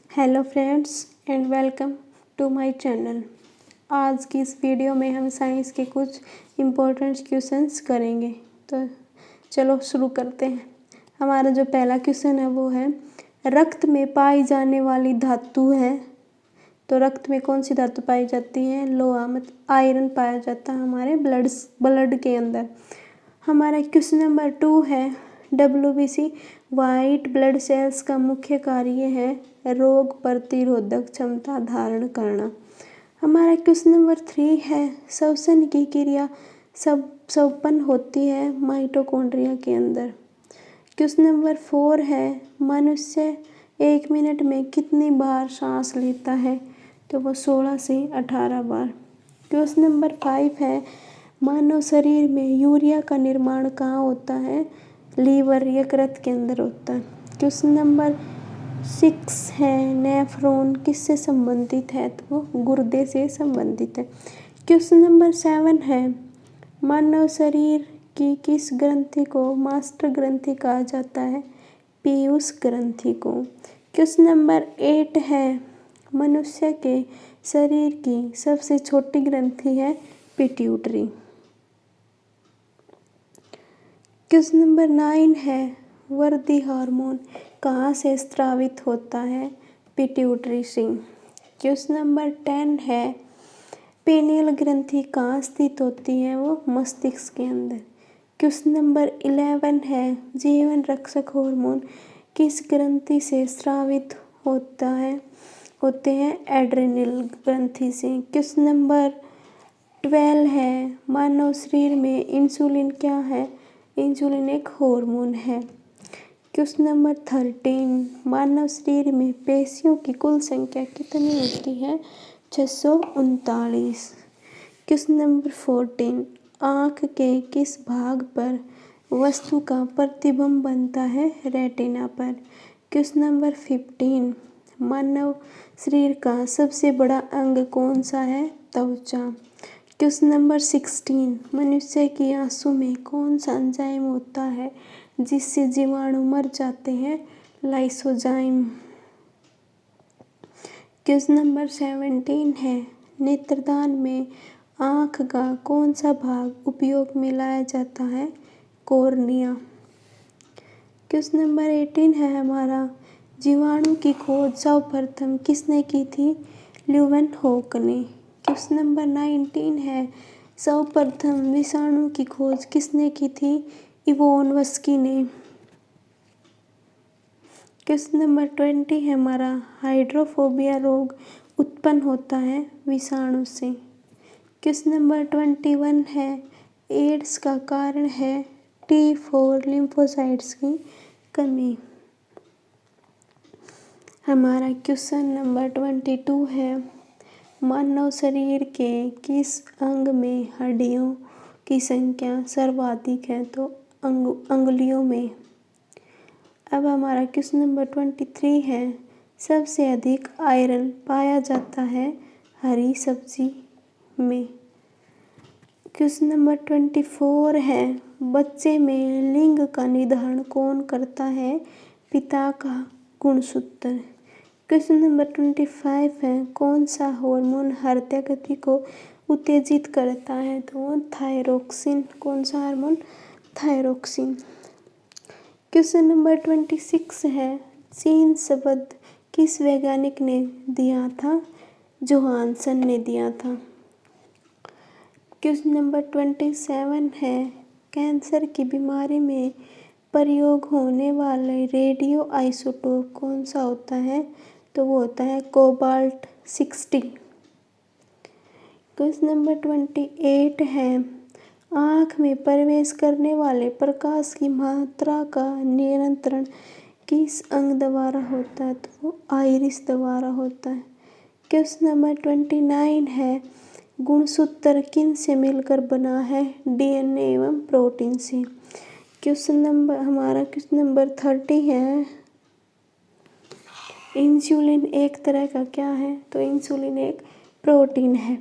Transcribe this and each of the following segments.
Hello friends and welcome to my channel. आज की इस वीडियो में हम साइंस के कुछ इम्पोर्टेंट क्वेश्चंस करेंगे। तो चलो शुरू करते हैं। हमारा जो पहला क्वेश्चन है वो है, रक्त में पाई जाने वाली धातु है। तो रक्त में कौन सी धातु पाई जाती है? लोहा, मतलब आयरन पाया जाता है हमारे ब्लड के अंदर। हमारा क्वेश्चन नंबर 2 है, WBC वाइट ब्लड सेल्स का मुख्य कार्य है रोग प्रतिरोधक क्षमता धारण करना। हमारा क्वेश्चन नंबर 3 है, श्वसन की क्रिया संपन्न होती है माइटोकॉन्ड्रिया के अंदर। क्वेश्चन नंबर 4 है, मनुष्य 1 मिनट में कितनी बार सांस लेता है? तो वो 16 से 18 बार। क्वेश्चन नंबर 5 है, मानव शरीर में यूरिया का निर्माण कहाँ होता है? लीवर, यकृत के अंदर होता है। क्वेश्चन नंबर 6 है, नेफ्रॉन किससे संबंधित है? तो वो गुर्दे से संबंधित है। क्वेश्चन नंबर 7 है, मानव शरीर की किस ग्रंथि को मास्टर ग्रंथि कहा जाता है? पीयूष ग्रंथि को। क्वेश्चन नंबर 8 है, मनुष्य के शरीर की सबसे छोटी ग्रंथि है पिट्यूटरी। क्वेश्चन नंबर 9 है, वृद्धि हार्मोन कहाँ से स्रावित होता है? पिट्यूटरी से। क्वेश्चन नंबर 10 है, पेनियल ग्रंथि कहाँ स्थित होती है? वो मस्तिष्क के अंदर। क्वेश्चन नंबर 11 है, जीवन रक्षक हार्मोन किस ग्रंथि से स्रावित होते हैं? एड्रेनल ग्रंथि से। क्वेश्चन नंबर 12 है, मानव शरीर में इंसुलिन क्या है? इंसुलिन एक हार्मोन है। क्वेश्चन नंबर 13, मानव शरीर में पेशियों की कुल संख्या कितनी होती है? 639। क्वेश्चन नंबर 14, आँख के किस भाग पर वस्तु का प्रतिबिंब बनता है? रेटिना पर। क्वेश्चन नंबर 15, मानव शरीर का सबसे बड़ा अंग कौन सा है? त्वचा। क्वेश्चन नंबर 16, मनुष्य की आंसू में कौन सा एंजाइम होता है जिससे जीवाणु मर जाते हैं? लाइसोजाइम। क्वेश्चन नंबर 17 है, नेत्रदान में आँख का कौन सा भाग उपयोग में लाया जाता है? कॉर्निया। क्वेश्चन नंबर 18 है हमारा, जीवाणु की खोज सर्वप्रथम किसने की थी? ल्यूवेनहॉक ने। क्वेश्चन नंबर 19 है, सर्वप्रथम विषाणु की खोज किसने की थी? इवानोव्स्की ने। क्वेश्चन नंबर 20 है हमारा, हाइड्रोफोबिया रोग उत्पन्न होता है विषाणु से। क्वेश्चन नंबर 21 है, एड्स का कारण है T4 लिम्फोसाइट्स की कमी। हमारा क्वेश्चन नंबर 22 है, मानव शरीर के किस अंग में हड्डियों की संख्या सर्वाधिक है? तो अंगुलियों में। अब हमारा क्वेश्चन नंबर 23 है, सबसे अधिक आयरन पाया जाता है हरी सब्जी में। क्वेश्चन नंबर 24 है, बच्चे में लिंग का निर्धारण कौन करता है? पिता का गुणसूत्र। क्वेश्चन नंबर 25 है, कौन सा हार्मोन हृदय गति को उत्तेजित करता है? तो थायरोक्सिन। कौन सा हार्मोन? थायरोक्सिन। क्वेश्चन नंबर 26 है, चीन शब्द किस वैज्ञानिक ने दिया था? जोहानसन ने दिया था। क्वेश्चन नंबर 27 है, कैंसर की बीमारी में प्रयोग होने वाले रेडियो आइसोटोप कौन सा होता है? तो वो होता है कोबाल्ट 60। क्वेश्चन नंबर 28 है, आँख में प्रवेश करने वाले प्रकाश की मात्रा का नियंत्रण किस अंग द्वारा होता है? तो वो आइरिस द्वारा होता है। क्वेश्चन नंबर 29 है, गुणसूत्र किन से मिलकर बना है? DNA एवं प्रोटीन से। क्वेश्चन नंबर 30 है, इंसुलिन एक तरह का क्या है? तो इंसुलिन एक प्रोटीन है।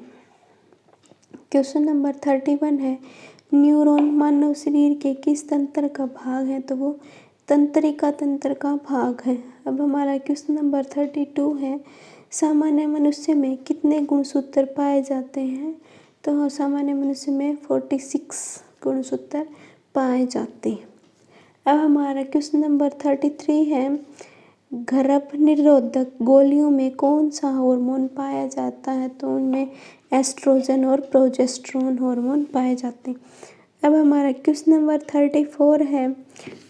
क्वेश्चन नंबर 31 है, न्यूरॉन मानव शरीर के किस तंत्र का भाग है? तो वो तंत्रिका तंत्र का भाग है। अब हमारा क्वेश्चन नंबर 32 है, सामान्य मनुष्य में कितने गुणसूत्र पाए जाते हैं? तो सामान्य मनुष्य में 46 गुणसूत्र पाए जाते हैं। अब हमारा क्वेश्चन नंबर 33 है, गर्भ निरोधक गोलियों में कौन सा हार्मोन पाया जाता है? तो उनमें एस्ट्रोजन और प्रोजेस्टेरोन हार्मोन पाए जाते हैं। अब हमारा क्वेश्चन नंबर 34 है,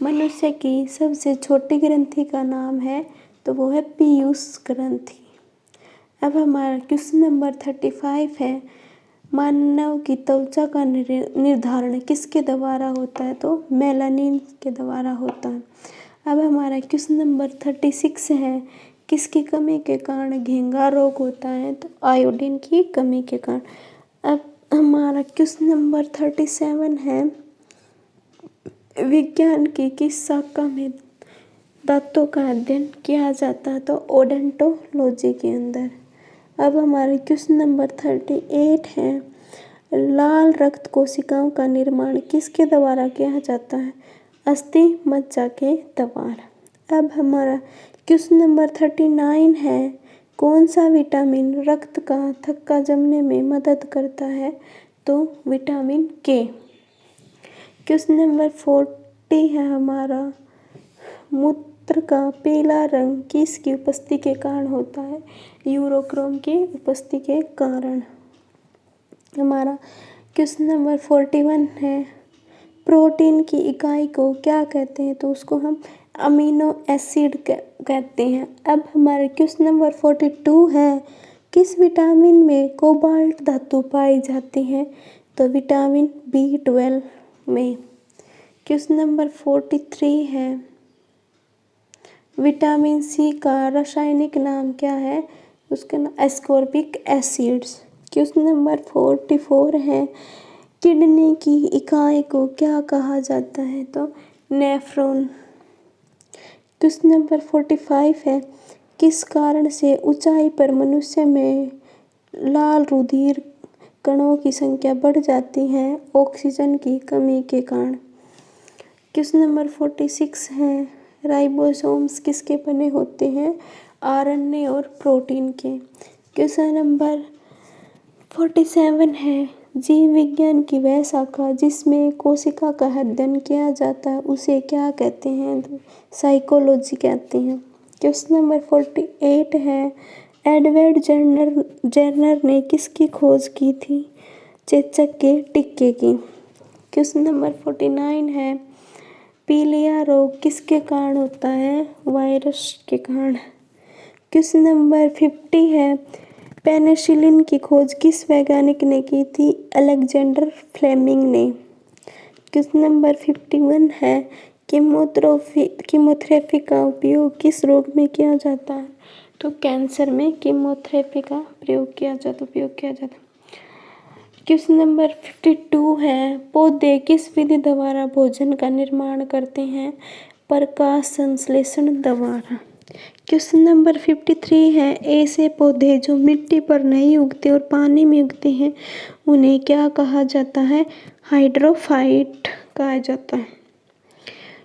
मनुष्य की सबसे छोटी ग्रंथि का नाम है? तो वो है पीयूष ग्रंथि। अब हमारा क्वेश्चन नंबर 35 है, मानव की त्वचा का निर्धारण किसके द्वारा होता है? तो मेलानिन के द्वारा होता है। अब हमारा क्वेश्चन नंबर 36 है, किसकी कमी के कारण घेंघा रोग होता है? तो आयोडीन की कमी के कारण। अब हमारा क्वेश्चन नंबर 37 है, विज्ञान की किस शाखा में दांतों का अध्ययन किया जाता है? तो ओडोंटोलॉजी के अंदर। अब हमारे क्वेश्चन नंबर 38 है, लाल रक्त कोशिकाओं का निर्माण किसके द्वारा किया जाता है? अस्थि मज्जा के द्वारा। अब हमारा क्वेश्चन नंबर 39 है, कौन सा विटामिन रक्त का थक्का जमने में मदद करता है? तो विटामिन के। क्वेश्चन नंबर 40 है हमारा, मूत्र का पीला रंग किसकी उपस्थिति के कारण होता है? यूरोक्रोम की उपस्थिति के कारण। हमारा क्वेश्चन नंबर 41 है, प्रोटीन की इकाई को क्या कहते हैं? तो उसको हम अमीनो एसिड कहते हैं। अब हमारा क्वेश्चन नंबर 42 है, किस विटामिन में कोबाल्ट धातु पाई जाती है? तो विटामिन B12 में। क्वेश्चन नंबर 43 है, विटामिन सी का रासायनिक नाम क्या है? उसका नाम एस्कॉर्बिक एसिड्स। क्वेश्चन नंबर 44 है, किडनी की इकाई को क्या कहा जाता है? तो नेफ्रॉन। क्वेश्चन नंबर 45 है, किस कारण से ऊंचाई पर मनुष्य में लाल रुधिर कणों की संख्या बढ़ जाती है? ऑक्सीजन की कमी के कारण। क्वेश्चन नंबर 46 है, राइबोसोम्स किसके बने होते हैं? आरएनए और प्रोटीन के। क्वेश्चन नंबर 47 है, जीव विज्ञान की वह शाखा जिसमें कोशिका का अध्ययन किया जाता है उसे क्या कहते हैं? साइकोलॉजी कहते हैं। क्वेश्चन नंबर 48 है, एडवर्ड जर्नर ने किसकी खोज की थी? चेचक के टिक्के की। क्वेश्चन नंबर 49 है, पीलिया रोग किसके कारण होता है? वायरस के कारण। क्वेश्चन नंबर 50 है, पेनिसिलिन की खोज किस वैज्ञानिक ने की थी? अलेक्जेंडर फ्लेमिंग ने। क्वेश्चन नंबर 51 है, कीमोथेरेपी का उपयोग किस रोग में किया जाता है? तो कैंसर में कीमोथेरेपी का उपयोग किया जाता है। क्वेश्चन नंबर 52 है, पौधे किस विधि द्वारा भोजन का निर्माण करते हैं? प्रकाश संश्लेषण द्वारा। क्वेश्चन नंबर 53 है, ऐसे पौधे जो मिट्टी पर नहीं उगते और पानी में उगते हैं उन्हें क्या कहा जाता है? हाइड्रोफाइट कहा जाता है।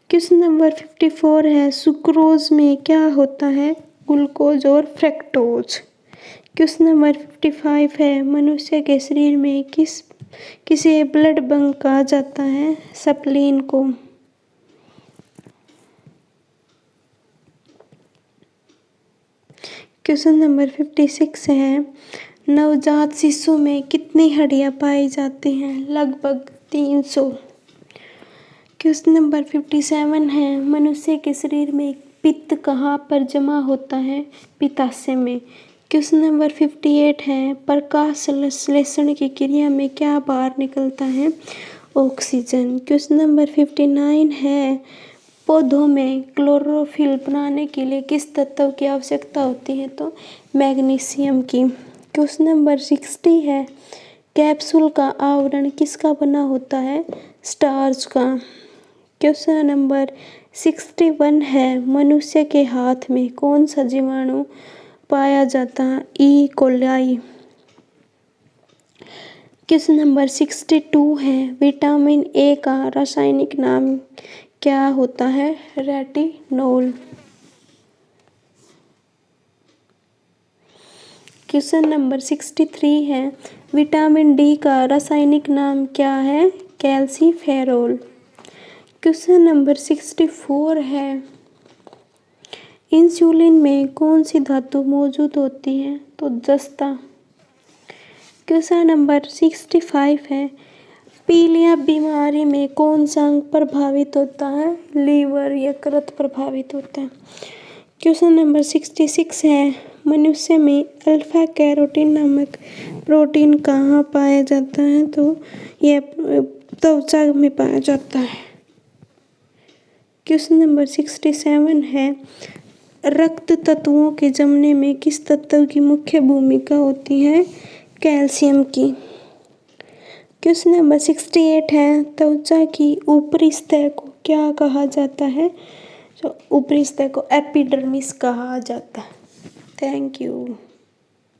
क्वेश्चन नंबर 54 है, सुक्रोज में क्या होता है? ग्लूकोज और फ्रक्टोज। क्वेश्चन नंबर 55 है, मनुष्य के शरीर में किसे ब्लड बैंक कहा जाता है? स्प्लीन को। क्वेश्चन नंबर 56 है, नवजात शिशु में कितनी हड्डियां पाई जाती हैं? लगभग 300। क्वेश्चन नंबर 57 है, मनुष्य के शरीर में पित्त कहाँ पर जमा होता है? पित्ताशय में। क्वेश्चन नंबर 58 है, प्रकाश संश्लेषण की क्रिया में क्या बाहर निकलता है? ऑक्सीजन। क्वेश्चन नंबर 59 है, पौधों में क्लोरोफिल बनाने के लिए किस तत्व की आवश्यकता होती है? तो मैग्नीशियम की। क्वेश्चन नंबर 60 है, कैप्सूल का आवरण किसका बना होता है? स्टार्च का। क्वेश्चन नंबर 61 है, मनुष्य के हाथ में कौन सा जीवाणु पाया जाता है? E coli. क्वेश्चन नंबर 62 है, विटामिन ए का रासायनिक नाम क्या होता है? रेटिनॉल। क्वेश्चन नंबर 63 है, विटामिन डी का रासायनिक नाम क्या है? कैल्सीफेरोल। क्वेश्चन नंबर 64 है, इंसुलिन में कौन सी धातु मौजूद होती है? तो जस्ता। क्वेश्चन नंबर 65 है, पीलिया बीमारी में कौन सा अंग प्रभावित होता है? लीवर, यकृत प्रभावित होता है। क्वेश्चन नंबर 66 है, मनुष्य में अल्फा कैरोटीन नामक प्रोटीन कहाँ पाया जाता है? तो यह त्वचा में पाया जाता है। क्वेश्चन नंबर 67 है, रक्त तत्वों के जमने में किस तत्व की मुख्य भूमिका होती है? कैल्शियम की। क्वेश्चन नंबर 68 है, त्वचा की ऊपरी सतह को क्या कहा जाता है? तो ऊपरी सतह को एपिडर्मिस कहा जाता है। Thank you.